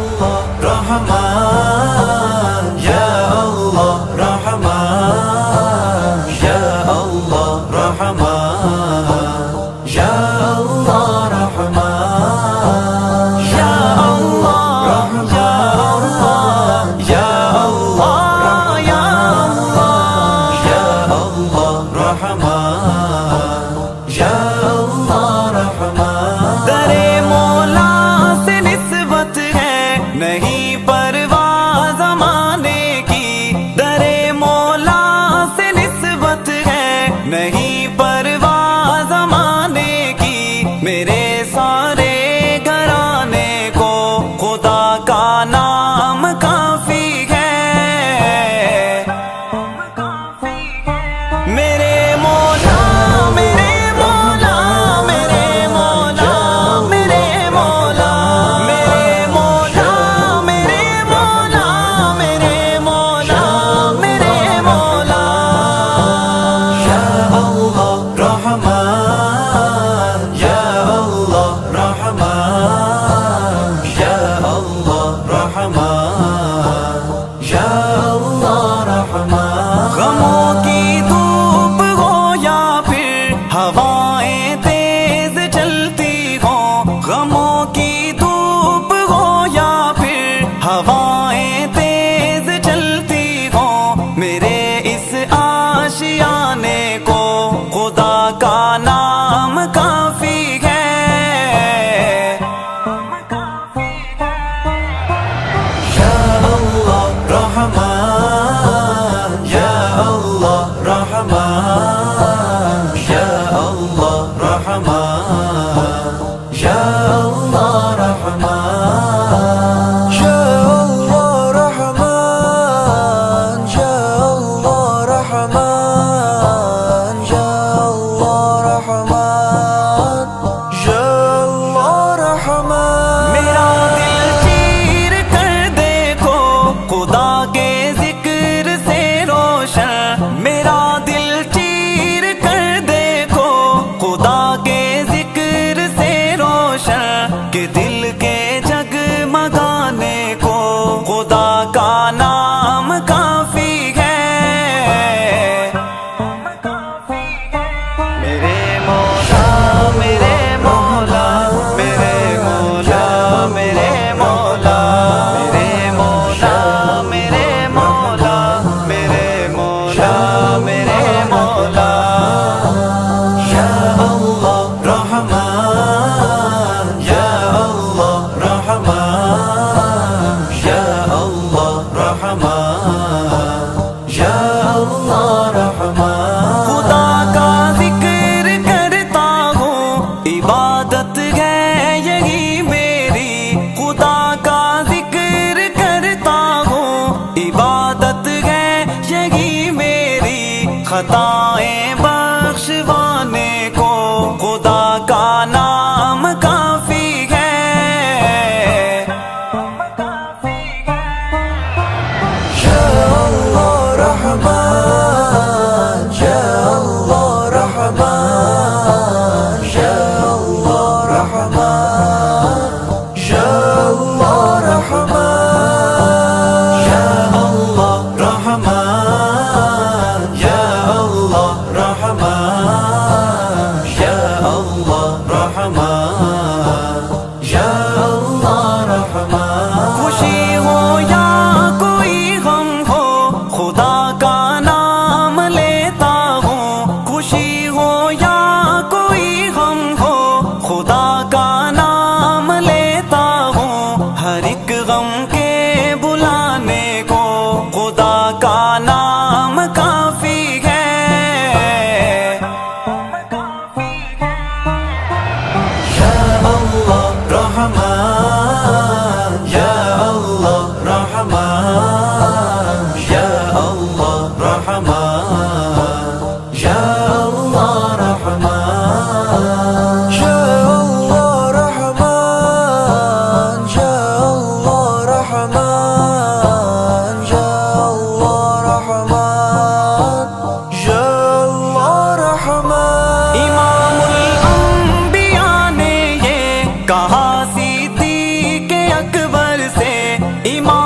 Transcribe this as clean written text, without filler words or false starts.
अल्लाह रहमान, या अल्लाह रहमान, या अल्लाह रहमान, या अल्लाह रहमान, या अल्लाह, या अल्लाह, या अल्लाह, या अल्लाह, या अल्लाह रहमान, या अल्लाह रहमान। दरे मौला से निस्बत है नहीं परवाह ज़माने की, दरे मौला से निस्बत है नहीं परवाह ज़माने की। मेरे सारे घराने को खुदा का नाम काफी है। मेरे मौला, मेरे मौला, मेरे मौला, मेरे मौला, मेरे मौला, मेरे मौला, मेरे मौला, मेरे मौला। या अल्लाह रहमान, या अल्लाह रहमान, या अल्लाह रहमान, या अल्लाह रहमान। गमों की धूप हो या फिर हवाएं तेज चलती हो, गमों की धूप हो या फिर हवाएं तेज चलती हो, मेरे इस आशियाने को खुदा का नाम काफी है। या अल्लाह रहमान, या अल्लाह रहमान, या अल्लाह रहमान, या अल्लाह रहमान, या अल्लाह रहमान, या अल्लाह रहमान, या अल्लाह रहमान, या अल्लाह रहमान। मेरा दिल चीर कर देखो खुदा के जिक्र से रोशन, मेरा दिल चीर कर देखो खुदा के जिक्र से रोशन, कि दिल के जगमगाने को खुदा का नाम काफी है। मेरे मौला, मेरे मौला, मेरे मौला, मेरे मौला, मेरे मौला, मेरे मौला, मेरे मौला, मेरे मौला। या अल्लाह रहमान, या अल्लाह रहमान, ईमान